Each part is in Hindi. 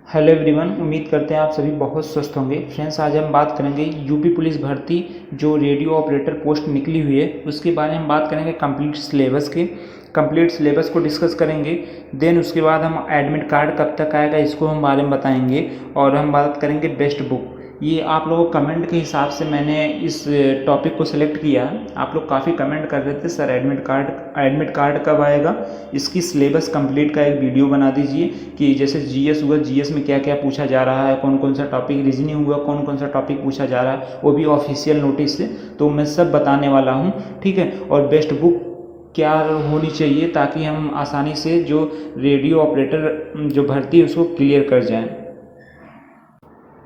हेलो एवरीवन, उम्मीद करते हैं आप सभी बहुत स्वस्थ होंगे। फ्रेंड्स, आज हम बात करेंगे यूपी पुलिस भर्ती जो रेडियो ऑपरेटर पोस्ट निकली हुई है उसके बारे में हम बात करेंगे। कंप्लीट सिलेबस को डिस्कस करेंगे। देन उसके बाद हम एडमिट कार्ड कब तक आएगा इसको हम बारे में बताएंगे और हम बात करेंगे बेस्ट बुक। ये आप लोगों कमेंट के हिसाब से मैंने इस टॉपिक को सिलेक्ट किया है। आप लोग काफ़ी कमेंट कर रहे थे सर एडमिट कार्ड कब आएगा, इसकी सिलेबस कंप्लीट का एक वीडियो बना दीजिए कि जैसे जीएस हुआ, जीएस में क्या क्या पूछा जा रहा है, कौन कौन सा टॉपिक, रीजनिंग हुआ कौन कौन सा टॉपिक पूछा जा रहा है, वो भी ऑफिशियल नोटिस से। तो मैं सब बताने वाला हूँ, ठीक है। और बेस्ट बुक क्या होनी चाहिए ताकि हम आसानी से जो रेडियो ऑपरेटर जो भर्ती है उसको क्लियर कर जाएं।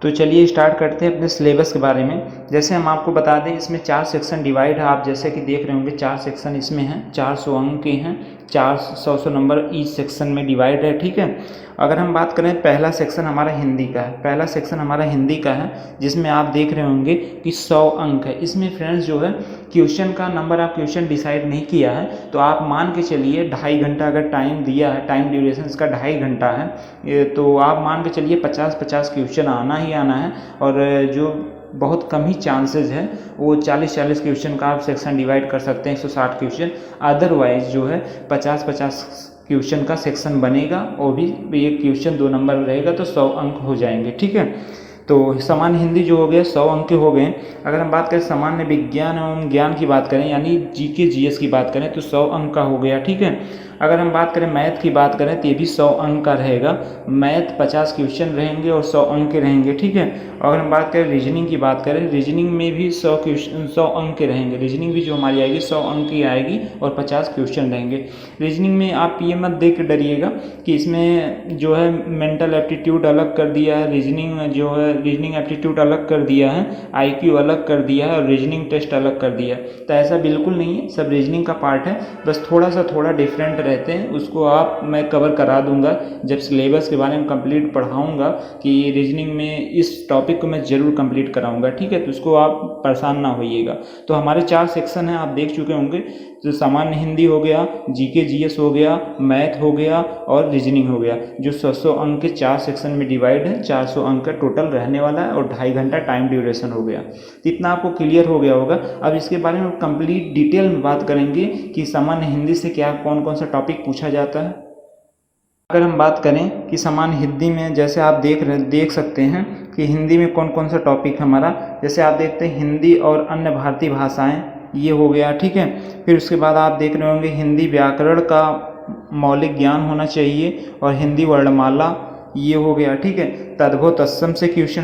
तो चलिए स्टार्ट करते हैं अपने सिलेबस के बारे में। जैसे हम आपको बता दें, इसमें 4 सेक्शन डिवाइड है। आप जैसे कि देख रहे होंगे 4 सेक्शन इसमें हैं, 400 अंक के हैं, 400 नंबर ईच सेक्शन में डिवाइड है, ठीक है। अगर हम बात करें, पहला सेक्शन हमारा हिंदी का है जिसमें आप देख रहे होंगे कि 100 अंक है। इसमें फ्रेंड्स जो है क्वेश्चन का नंबर, आप क्वेश्चन डिसाइड नहीं किया है तो आप मान के चलिए 2.5 घंटा अगर टाइम दिया है, टाइम ड्यूरेशन इसका 2.5 घंटा है, तो आप मान के चलिए 50-50 क्वेश्चन आना ही आना है। और जो बहुत कम ही चांसेस है वो 40-40 क्वेश्चन का आप सेक्शन डिवाइड कर सकते हैं, 160 क्वेश्चन। अदरवाइज जो है 50-50 क्वेश्चन का सेक्शन बनेगा, वो भी एक क्वेश्चन 2 नंबर रहेगा तो 100 अंक हो जाएंगे, ठीक है। तो सामान्य हिंदी जो हो गया 100 अंक के हो गए। अगर हम बात करें सामान्य विज्ञान एवं ज्ञान की बात करें, यानी जीके जीएस की बात करें, तो 100 अंक का हो गया, ठीक है। अगर हम बात करें मैथ की बात करें तो ये भी 100 अंक का रहेगा। मैथ 50 क्वेश्चन रहेंगे और 100 अंक के रहेंगे, ठीक है। अगर हम बात करें रीजनिंग की बात करें, रीजनिंग में भी 100 अंक के रहेंगे। रीजनिंग भी जो हमारी आएगी 100 अंक की आएगी और 50 क्वेश्चन रहेंगे। रीजनिंग में आप ये मत देख के डरिएगा कि इसमें जो है मेंटल एप्टीट्यूड अलग कर दिया है, रीजनिंग एप्टीट्यूड अलग कर दिया है, आईक्यू अलग कर दिया है और रीजनिंग टेस्ट अलग कर दिया है। तो ऐसा बिल्कुल नहीं है, सब रीजनिंग का पार्ट है, बस थोड़ा डिफरेंट रहते हैं। उसको मैं कवर करा दूंगा जब सिलेबस के बारे में कंप्लीट पढ़ाऊंगा कि रीजनिंग में इस टॉपिक को मैं ज़रूर कंप्लीट कराऊंगा, ठीक है। तो उसको आप परेशान ना होइएगा। तो हमारे 4 सेक्शन हैं, आप देख चुके होंगे। तो सामान्य हिंदी हो गया, जीके जीएस हो गया, मैथ हो गया और रीजनिंग हो गया, जो 100 अंक के 4 सेक्शन में डिवाइड है। 400 अंक का टोटल रहने वाला है और 2.5 घंटा टाइम ड्यूरेशन हो गया। तो इतना आपको क्लियर हो गया होगा। अब इसके बारे में कंप्लीट डिटेल में बात करेंगे कि सामान्य हिंदी से क्या कौन कौन सा टॉपिक पूछा जाता है। अगर हम बात करें कि सामान्य हिंदी में, जैसे आप देख सकते हैं कि हिंदी में कौन कौन सा टॉपिक हमारा, जैसे आप देखते हैं हिंदी और अन्य भारतीय भाषाएं, ये हो गया, ठीक है। फिर उसके बाद आप देख रहे होंगे हिंदी व्याकरण का मौलिक ज्ञान होना चाहिए और हिंदी वर्णमाला, ये हो गया, ठीक है। तद्भव तत्सम से क्वेश्चन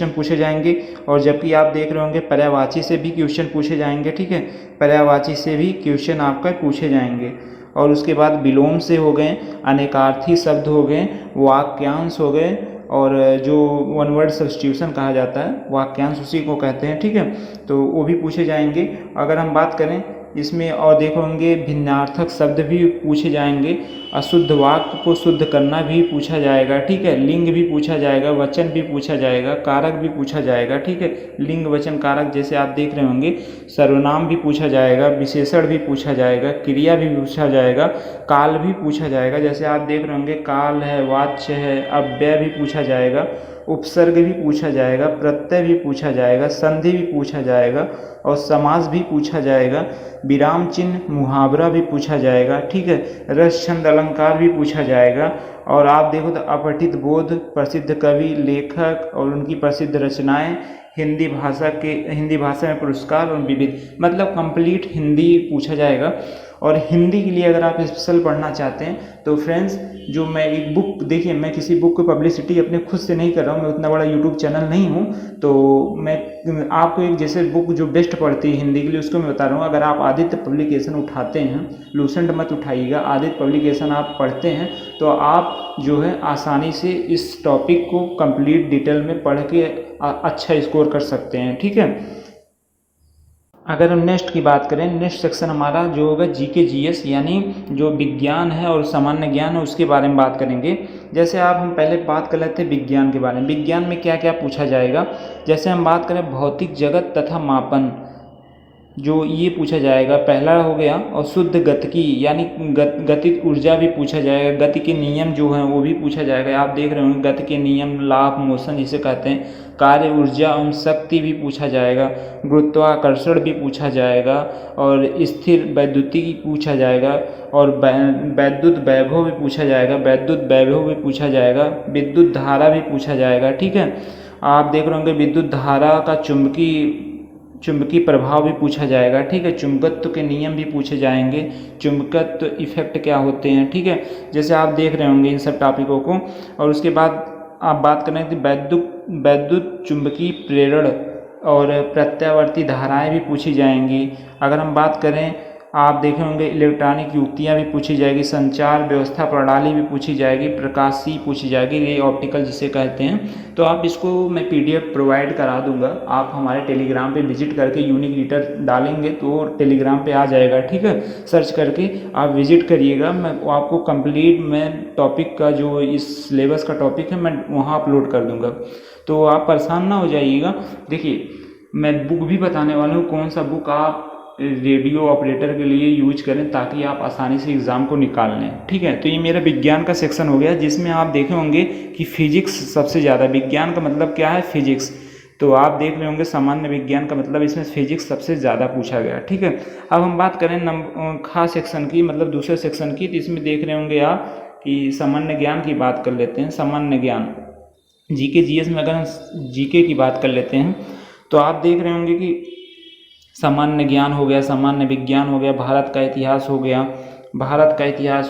पूछे जाएंगे और जबकि आप देख रहे होंगे पर्यायवाची से भी क्वेश्चन पूछे जाएंगे, ठीक है। पर्यायवाची से भी क्वेश्चन आपका पूछे जाएंगे। और उसके बाद विलोम से हो गए, अनेकार्थी शब्द हो गए, वाक्यांश हो गए और जो वन वर्ड सब्स्टिट्यूशन कहा जाता है वाक्यांश उसी को कहते हैं, ठीक है। तो वो भी पूछे जाएंगे। अगर हम बात करें इसमें और देखोगे भिन्नार्थक शब्द भी पूछे जाएंगे, अशुद्ध वाक्य को शुद्ध करना भी पूछा जाएगा, ठीक है। लिंग भी पूछा जाएगा, वचन भी पूछा जाएगा, कारक भी पूछा जाएगा, ठीक है। लिंग वचन कारक जैसे आप देख रहे होंगे, सर्वनाम भी पूछा जाएगा, विशेषण भी पूछा जाएगा, क्रिया भी पूछा जाएगा, काल भी पूछा जाएगा। जैसे आप देख रहे होंगे काल है, वाच्य है, अव्यय भी पूछा जाएगा, उपसर्ग भी पूछा जाएगा, प्रत्यय भी पूछा जाएगा, संधि भी पूछा जाएगा और समास भी पूछा जाएगा, विराम चिन्ह, मुहावरा भी पूछा जाएगा, ठीक है। रस छंद अलंकार भी पूछा जाएगा। और आप देखो तो अपठित बोध, प्रसिद्ध कवि, लेखक और उनकी प्रसिद्ध रचनाएं, हिंदी भाषा में पुरस्कार और विविध, मतलब कंप्लीट हिंदी पूछा जाएगा। और हिंदी के लिए अगर आप स्पेशल पढ़ना चाहते हैं तो फ्रेंड्स, जो मैं एक बुक, देखिए मैं किसी बुक की पब्लिसिटी अपने खुद से नहीं कर रहा हूँ, मैं उतना बड़ा यूट्यूब चैनल नहीं हूँ, तो मैं आपको एक जैसे बुक जो बेस्ट पढ़ती है हिंदी के लिए उसको मैं बता रहा हूँ। अगर आप आदित्य पब्लिकेशन उठाते हैं, लूसेंट मत उठाइएगा, आदित्य पब्लिकेशन आप पढ़ते हैं तो आप जो है आसानी से इस टॉपिक को कंप्लीट डिटेल में पढ़ के अच्छा स्कोर कर सकते हैं, ठीक है। अगर हम नेक्स्ट की बात करें, नेक्स्ट सेक्शन हमारा जो होगा जीके जीएस, यानी जो विज्ञान है और सामान्य ज्ञान है उसके बारे में बात करेंगे। जैसे हम पहले बात कर लेते हैं विज्ञान के बारे में। विज्ञान में क्या क्या पूछा जाएगा, जैसे हम बात करें भौतिक जगत तथा मापन, जो ये पूछा जाएगा पहला हो गया। और शुद्ध गतिकी यानी गतिज ऊर्जा भी पूछा जाएगा, गति के नियम जो हैं वो भी पूछा जाएगा। आप देख रहे होंगे गति के नियम, लॉ ऑफ मोशन जिसे कहते हैं, कार्य ऊर्जा एवं शक्ति भी पूछा जाएगा, गुरुत्वाकर्षण भी पूछा जाएगा, और स्थिर वैद्युतिकी पूछा जाएगा, और वैद्युत वैभव भी पूछा जाएगा, विद्युत वैभव भी पूछा जाएगा, विद्युत धारा भी पूछा जाएगा। ठीक है, आप देख रहे होंगे विद्युत धारा का चुंबकीय प्रभाव भी पूछा जाएगा। ठीक है, चुंबकत्व के नियम भी पूछे जाएंगे, चुंबकत्व इफेक्ट क्या होते हैं। ठीक है, जैसे आप देख रहे होंगे इन सब टॉपिकों को। और उसके बाद आप बात करें कि वैद्युत चुंबकीय प्रेरण और प्रत्यावर्ती धाराएं भी पूछी जाएंगी। अगर हम बात करें, आप देखे होंगे इलेक्ट्रॉनिक युक्तियाँ भी पूछी जाएगी, संचार व्यवस्था प्रणाली भी पूछी जाएगी, प्रकाशीय पूछी जाएगी, रे ऑप्टिकल जिसे कहते हैं। तो आप इसको मैं PDF प्रोवाइड करा दूंगा, आप हमारे टेलीग्राम पे विजिट करके यूनिक लीटर डालेंगे तो टेलीग्राम पे आ जाएगा। ठीक है, सर्च करके आप विजिट करिएगा, मैं आपको कंप्लीट मैं टॉपिक का जो इस सिलेबस का टॉपिक है मैं वहाँ अपलोड कर दूँगा, तो आप परेशान ना हो जाइएगा। देखिए, मैं बुक भी बताने वाला हूँ, कौन सा बुक आप रेडियो ऑपरेटर के लिए यूज करें ताकि आप आसानी से एग्ज़ाम को निकाल लें। ठीक है, तो ये मेरा विज्ञान का सेक्शन हो गया, जिसमें आप देखे होंगे कि फिजिक्स सबसे ज़्यादा, विज्ञान का मतलब क्या है, फिजिक्स। तो आप देख रहे होंगे सामान्य विज्ञान का मतलब इसमें फिजिक्स सबसे ज़्यादा पूछा गया। ठीक है, अब हम बात करें खास सेक्शन की, मतलब दूसरे सेक्शन की, तो इसमें देख रहे होंगे आप कि सामान्य ज्ञान की बात कर लेते हैं। सामान्य ज्ञान GK GS में अगर हम GK की बात कर लेते हैं तो आप देख रहे होंगे कि सामान्य ज्ञान हो गया, सामान्य विज्ञान हो गया, भारत का इतिहास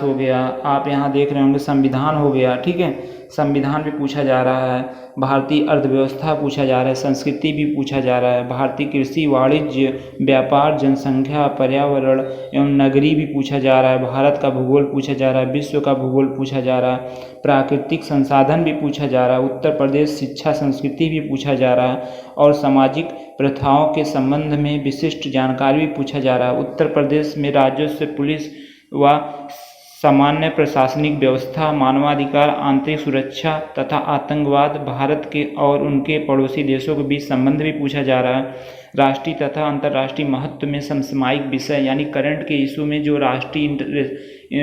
हो गया, आप यहाँ देख रहे होंगे संविधान हो गया। ठीक है, संविधान भी पूछा जा रहा है, भारतीय अर्थव्यवस्था पूछा जा रहा है, संस्कृति भी पूछा जा रहा है, भारतीय कृषि, वाणिज्य, व्यापार, जनसंख्या, पर्यावरण एवं नगरी भी पूछा जा रहा है, भारत का भूगोल पूछा जा रहा है, विश्व का भूगोल पूछा जा रहा है, प्राकृतिक संसाधन भी पूछा जा रहा है, उत्तर प्रदेश शिक्षा संस्कृति भी पूछा जा रहा है, और सामाजिक प्रथाओं के संबंध में विशिष्ट जानकारी भी पूछा जा रहा है। उत्तर प्रदेश में राजस्व, पुलिस व सामान्य प्रशासनिक व्यवस्था, मानवाधिकार, आंतरिक सुरक्षा तथा आतंकवाद, भारत के और उनके पड़ोसी देशों के बीच संबंध भी पूछा जा रहा है। राष्ट्रीय तथा अंतर्राष्ट्रीय महत्व में समसामयिक विषय यानी करंट के इशू में जो राष्ट्रीय,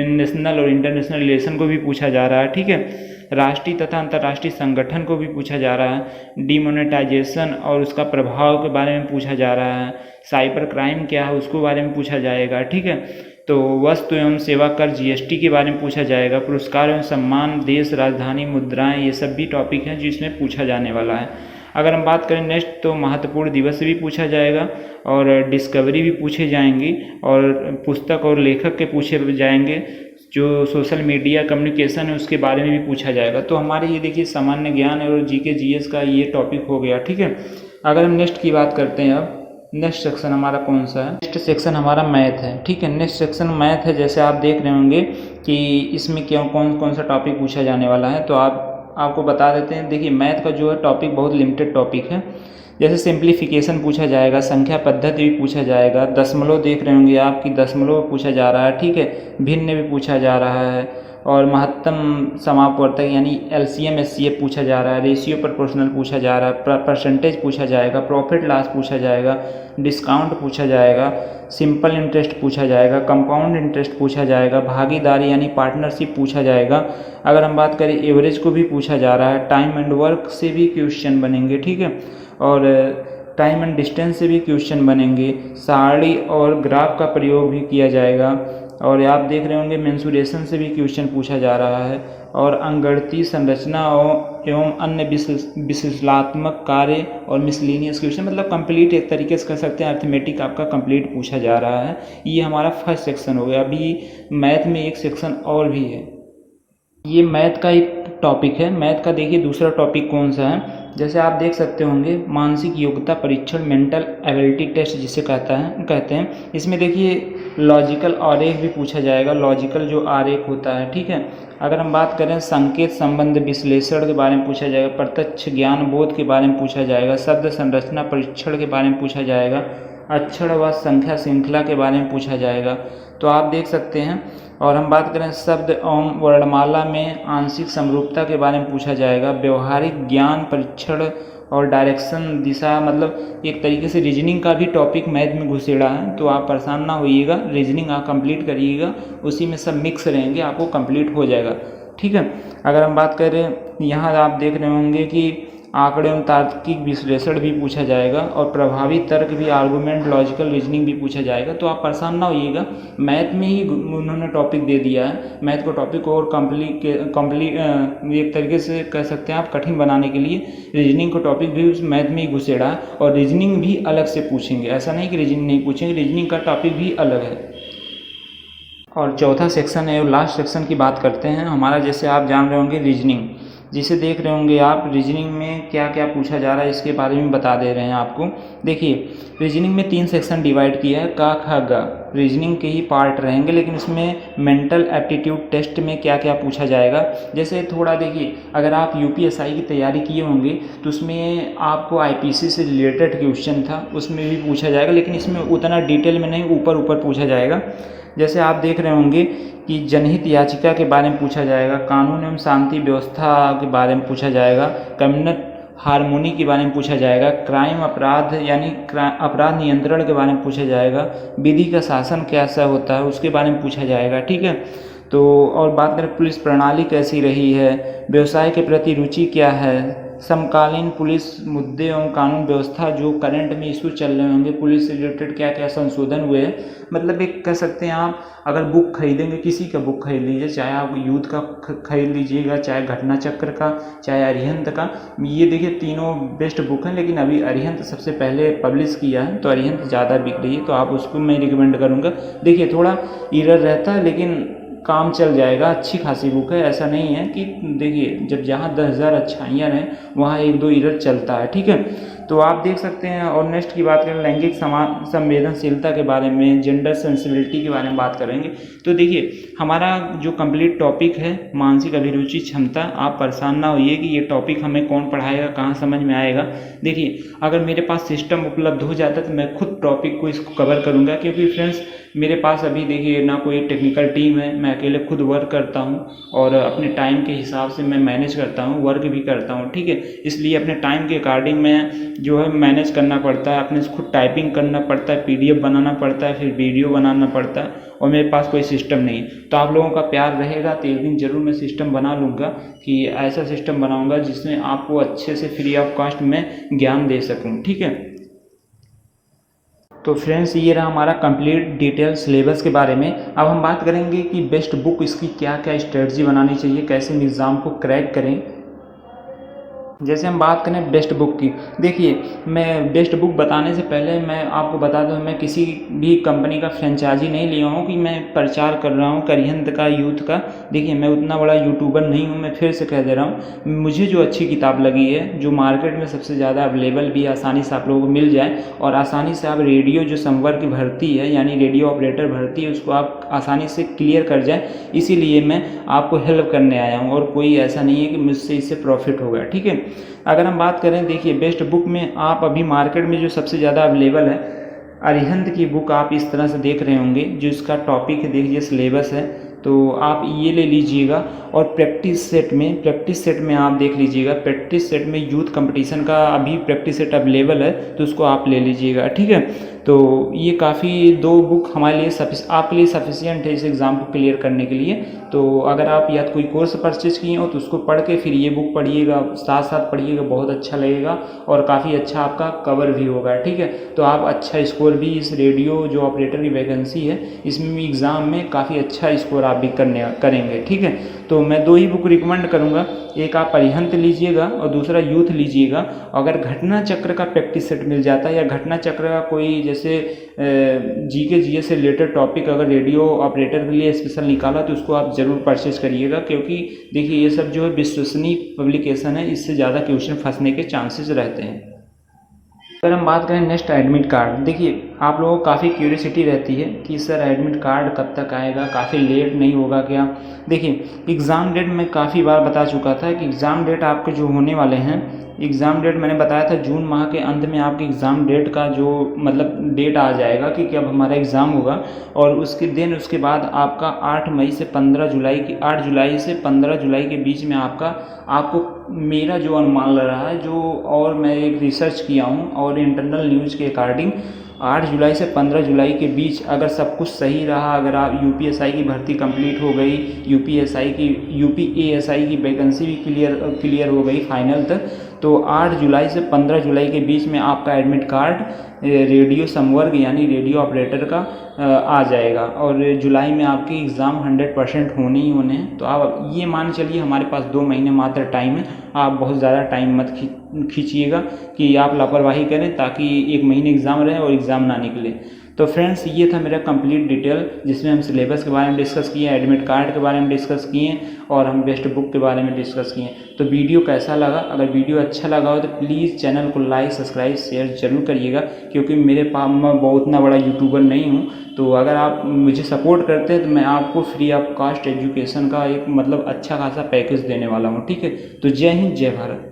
नेशनल और इंटरनेशनल रिलेशन को भी पूछा जा रहा है। ठीक है, राष्ट्रीय तथा अंतर्राष्ट्रीय संगठन को भी पूछा जा रहा है। डिमोनेटाइजेशन और उसका प्रभाव के बारे में पूछा जा रहा है। साइबर क्राइम क्या है उसको बारे में पूछा जाएगा। ठीक है, तो वस्तु एवं सेवा कर GST के बारे में पूछा जाएगा। पुरस्कार एवं सम्मान, देश राजधानी, मुद्राएं, ये सब भी टॉपिक हैं जिसमें पूछा जाने वाला है। अगर हम बात करें नेक्स्ट, तो महत्वपूर्ण दिवस भी पूछा जाएगा, और डिस्कवरी भी पूछे जाएंगी, और पुस्तक और लेखक के पूछे जाएंगे। जो सोशल मीडिया कम्युनिकेशन है उसके बारे में भी पूछा जाएगा। तो हमारे ये देखिए सामान्य ज्ञान और GK GS का ये टॉपिक हो गया। ठीक है, अगर हम नेक्स्ट की बात करते हैं, अब नेक्स्ट सेक्शन हमारा कौन सा है? नेक्स्ट सेक्शन हमारा मैथ है। ठीक है, नेक्स्ट सेक्शन मैथ है। जैसे आप देख रहे होंगे कि इसमें क्यों कौन सा टॉपिक पूछा जाने वाला है, तो आपको बता देते हैं। देखिए, मैथ का जो है टॉपिक बहुत लिमिटेड टॉपिक है। जैसे सिंप्लीफिकेशन पूछा जाएगा, संख्या पद्धति भी पूछा जाएगा, दशमलव देख रहे होंगे आप कि दशमलव पूछा जा रहा है। ठीक है, भिन्न भी पूछा जा रहा है, और महत्तम समापवर्तक यानी LCM SCF पूछा जा रहा है, रेशियो प्रोपोर्शनल पूछा जा रहा है, परसेंटेज पूछा जाएगा, प्रॉफिट लॉस पूछा जाएगा, डिस्काउंट पूछा जाएगा, सिंपल इंटरेस्ट पूछा जाएगा, कंपाउंड इंटरेस्ट पूछा जाएगा, भागीदारी यानी पार्टनरशिप पूछा जाएगा। अगर हम बात करें एवरेज को भी पूछा जा रहा है, टाइम एंड वर्क से भी क्वेश्चन बनेंगे। ठीक है, और टाइम एंड डिस्टेंस से भी क्वेश्चन बनेंगे, सारणी और ग्राफ का प्रयोग भी किया जाएगा, और आप देख रहे होंगे मेंसुरेशन से भी क्वेश्चन पूछा जा रहा है, और अंगगणितीय संरचना एवं अन्य विश्लेषणात्मक कार्य और मिसलेनियस क्वेश्चन, मतलब कंप्लीट एक तरीके से कह सकते हैं अर्थमेटिक आपका कंप्लीट पूछा जा रहा है। ये हमारा फर्स्ट सेक्शन हो गया। अभी मैथ में एक सेक्शन और भी है, ये मैथ का एक टॉपिक है। मैथ का देखिए दूसरा टॉपिक कौन सा है, जैसे आप देख सकते होंगे मानसिक योग्यता परीक्षण, मेंटल एबिलिटी टेस्ट जिसे कहते हैं। इसमें देखिए लॉजिकल आरेख भी पूछा जाएगा, लॉजिकल जो आरेख होता है। ठीक है, अगर हम बात करें संकेत संबंध विश्लेषण के बारे में पूछा जाएगा, प्रत्यक्ष ज्ञान बोध के बारे में पूछा जाएगा, शब्द संरचना परीक्षण के बारे में पूछा जाएगा, अक्षर व संख्या श्रृंखला के बारे में पूछा जाएगा। तो आप देख सकते हैं। और हम बात करें शब्द एवं वर्णमाला में आंशिक समरूपता के बारे में पूछा जाएगा। व्यवहारिक ज्ञान परीक्षण और डायरेक्शन दिशा, मतलब एक तरीके से रीजनिंग का भी टॉपिक मैथ में घुसेड़ा है, तो आप परेशान ना होइएगा, रीजनिंग आप कंप्लीट करिएगा, उसी में सब मिक्स रहेंगे, आपको कंप्लीट हो जाएगा, ठीक है। अगर हम बात करें, यहाँ आप देख रहे होंगे कि आंकड़े एवं तार्किक विश्लेषण भी पूछा जाएगा और प्रभावी तर्क भी, आर्गूमेंट, लॉजिकल रीजनिंग भी पूछा जाएगा। तो आप परेशान ना होइएगा, मैथ में ही उन्होंने टॉपिक दे दिया है। मैथ को टॉपिक और एक तरीके से कह सकते हैं आप कठिन बनाने के लिए रीजनिंग को टॉपिक भी उस मैथ में ही घुसेड़ा है, और रीजनिंग भी अलग से पूछेंगे, ऐसा नहीं कि रीजनिंग नहीं पूछेंगे, रीजनिंग का टॉपिक भी अलग है। और चौथा सेक्शन है, लास्ट सेक्शन की बात करते हैं हमारा। जैसे आप जान रहे होंगे रीजनिंग, जिसे देख रहे होंगे आप, रीजनिंग में क्या क्या पूछा जा रहा है इसके बारे में बता दे रहे हैं आपको। देखिए, रीजनिंग में 3 सेक्शन डिवाइड किया है, का, ख, ग, रीजनिंग के ही पार्ट रहेंगे, लेकिन इसमें मेंटल एप्टीट्यूड टेस्ट में क्या क्या पूछा जाएगा। जैसे थोड़ा देखिए, अगर आप यूपीएसआई की तैयारी किए होंगे तो उसमें आपको आईपीसी से रिलेटेड क्वेश्चन था, उसमें भी पूछा जाएगा, लेकिन इसमें उतना डिटेल में नहीं, ऊपर ऊपर पूछा जाएगा। जैसे आप देख रहे होंगे कि जनहित याचिका के बारे में पूछा जाएगा, कानून एवं शांति व्यवस्था के बारे में पूछा जाएगा, कम्युनल हार्मोनी के बारे में पूछा जाएगा, क्राइम अपराध यानी अपराध नियंत्रण के बारे में पूछा जाएगा, विधि का शासन कैसा होता है उसके बारे में पूछा जाएगा, ठीक है। तो और बात करें पुलिस प्रणाली कैसी रही है, व्यवसाय के प्रति रुचि क्या है, समकालीन पुलिस मुद्दे एवं कानून व्यवस्था जो करंट में इशू चल रहे होंगे, पुलिस से रिलेटेड क्या क्या संशोधन हुए हैं। मतलब एक कह सकते हैं आप, अगर बुक खरीदेंगे, किसी का बुक खरीद लीजिए, चाहे आप यूथ का खरीद लीजिएगा, चाहे घटना चक्र का, चाहे अरिहंत का, ये देखिए तीनों बेस्ट बुक हैं, लेकिन अभी अरिहंत सबसे पहले पब्लिश किया है, तो अरिहंत ज़्यादा बिक रही है, तो आप उसको मैं रिकमेंड करूँगा। देखिए थोड़ा एरर रहता है, लेकिन काम चल जाएगा, अच्छी खासी बुक है, ऐसा नहीं है कि, देखिए जब जहाँ 10,000 अच्छाइयाँ रहें वहाँ 1-2 एरर चलता है, ठीक है। तो आप देख सकते हैं। और नेक्स्ट की बात करें, लैंगिक संवेदनशीलता के बारे में, जेंडर सेंसिबिलिटी के बारे में बात करेंगे। तो देखिए हमारा जो कंप्लीट टॉपिक है मानसिक अभिरुचि क्षमता, आप परेशान ना होइए कि ये टॉपिक हमें कौन पढ़ाएगा, कहाँ समझ में आएगा। देखिए अगर मेरे पास सिस्टम उपलब्ध हो जाता तो मैं खुद टॉपिक को इसको कवर करूँगा, क्योंकि फ्रेंड्स मेरे पास अभी देखिए ना कोई टेक्निकल टीम है, मैं अकेले खुद वर्क करता हूँ और अपने टाइम के हिसाब से मैं मैनेज करता हूँ, वर्क भी करता हूँ, ठीक है। इसलिए अपने टाइम के अकॉर्डिंग मैं जो है मैनेज करना पड़ता है, अपने खुद टाइपिंग करना पड़ता है, पीडीएफ बनाना पड़ता है, फिर वीडियो बनाना पड़ता है, और मेरे पास कोई सिस्टम नहीं। तो आप लोगों का प्यार रहेगा तो एक दिन ज़रूर मैं सिस्टम बना लूँगा, कि ऐसा सिस्टम बनाऊँगा जिसमें आपको अच्छे से फ्री ऑफ कॉस्ट में ज्ञान दे सकूँ, ठीक है। तो फ्रेंड्स ये रहा हमारा कंप्लीट डिटेल सिलेबस के बारे में। अब हम बात करेंगे कि बेस्ट बुक, इसकी क्या क्या स्ट्रेटजी बनानी चाहिए, कैसे हम एग्ज़ाम को क्रैक करें। जैसे हम बात करें बेस्ट बुक की, देखिए मैं बेस्ट बुक बताने से पहले मैं आपको बता दूं, मैं किसी भी कंपनी का फ्रेंचाइजी नहीं लिया हूं कि मैं प्रचार कर रहा हूं करिहंत का, यूथ का। देखिए मैं उतना बड़ा यूट्यूबर नहीं हूं, मैं फिर से कह दे रहा हूं, मुझे जो अच्छी किताब लगी है, जो मार्केट में सबसे ज़्यादा अवेलेबल भी आसानी से आप लोगों को मिल जाए, और आसानी से आप रेडियो जो संवर्ग की भर्ती है यानी रेडियो ऑपरेटर भर्ती है उसको आप आसानी से क्लियर कर जाए, इसीलिए मैं आपको हेल्प करने आया हूँ, और कोई ऐसा नहीं है कि मुझसे इससे प्रॉफिट होगा, ठीक है। अगर हम बात करें, देखिए बेस्ट बुक में आप अभी मार्केट में जो सबसे ज़्यादा अवेलेबल है, अरिहंत की बुक आप इस तरह से देख रहे होंगे, जो इसका टॉपिक है, देखिए सिलेबस है, तो आप ये ले लीजिएगा। और प्रैक्टिस सेट में आप देख लीजिएगा, प्रैक्टिस सेट में यूथ कंपटीशन का अभी प्रैक्टिस सेट अवेलेबल है, तो उसको आप ले लीजिएगा, ठीक है। तो ये काफ़ी 2 बुक हमारे लिए आपके लिए सफिशिएंट है इस एग्ज़ाम को क्लियर करने के लिए। तो अगर आप या तो कोई कोर्स परचेज किए हो तो उसको पढ़ के फिर ये बुक पढ़िएगा, साथ साथ पढ़िएगा, बहुत अच्छा लगेगा और काफ़ी अच्छा आपका कवर भी होगा, ठीक है। तो आप अच्छा स्कोर भी इस रेडियो जो ऑपरेटर की वैकेंसी है इसमें भी एग्ज़ाम में काफ़ी अच्छा स्कोर आप भी करेंगे, ठीक है। तो मैं 2 ही बुक रिकमेंड करूँगा, एक आप अरिहंत लीजिएगा और दूसरा यूथ लीजिएगा। अगर घटना चक्र का प्रैक्टिस सेट मिल जाता है या घटना चक्र का कोई जैसे जीके जीएस से रिलेटेड टॉपिक अगर रेडियो ऑपरेटर के लिए स्पेशल निकाला तो उसको आप ज़रूर परचेज करिएगा, क्योंकि देखिए ये सब जो है विश्वसनीय पब्लिकेशन है, इससे ज़्यादा क्वेश्चन फंसने के चांसेस रहते हैं। अगर हम बात करें नेक्स्ट एडमिट कार्ड, देखिए आप लोगों को काफ़ी क्यूरियोसिटी रहती है कि सर एडमिट कार्ड कब तक आएगा, काफ़ी लेट नहीं होगा क्या। देखिए एग्ज़ाम डेट मैं काफ़ी बार बता चुका था कि एग्ज़ाम डेट आपके जो होने वाले हैं, एग्ज़ाम डेट मैंने बताया था जून माह के अंत में आपके एग्ज़ाम डेट का जो मतलब डेट आ जाएगा कि कब हमारा एग्ज़ाम होगा। और उसके बाद आपका 8 जुलाई से 15 जुलाई के बीच में आपको मेरा जो अनुमान लग रहा है, जो और मैं एक रिसर्च किया हूँ और इंटरनल न्यूज़ के अकॉर्डिंग 8 जुलाई से 15 जुलाई के बीच अगर सब कुछ सही रहा, अगर आप यूपीएसआई की भर्ती कंप्लीट हो गई, यूपीएएसआई की वैकेंसी भी क्लियर हो गई फाइनल तक, तो 8 जुलाई से 15 जुलाई के बीच में आपका एडमिट कार्ड रेडियो संवर्ग यानी रेडियो ऑपरेटर का आ जाएगा। और जुलाई में आपके एग्ज़ाम 100% होने ही होने हैं। तो आप ये मान चलिए हमारे पास 2 महीने मात्र टाइम है। आप बहुत ज़्यादा टाइम मत खींचिएगा कि आप लापरवाही करें ताकि 1 महीने एग्ज़ाम रहे और एग्ज़ाम ना निकले। तो फ्रेंड्स ये था मेरा कंप्लीट डिटेल, जिसमें हम सिलेबस के बारे में डिस्कस किए, एडमिट कार्ड के बारे में डिस्कस किए और हम बेस्ट बुक के बारे में डिस्कस किए। तो वीडियो कैसा लगा? अगर वीडियो अच्छा लगा हो तो प्लीज़ चैनल को लाइक, सब्सक्राइब, शेयर जरूर करिएगा, क्योंकि मेरे पास मैं बहुत ना बड़ा यूट्यूबर नहीं हूँ। तो अगर आप मुझे सपोर्ट करते हैं तो मैं आपको फ्री ऑफ कॉस्ट एजुकेशन का एक मतलब अच्छा खासा पैकेज देने वाला हूँ। ठीक है, तो जय हिंद, जय भारत।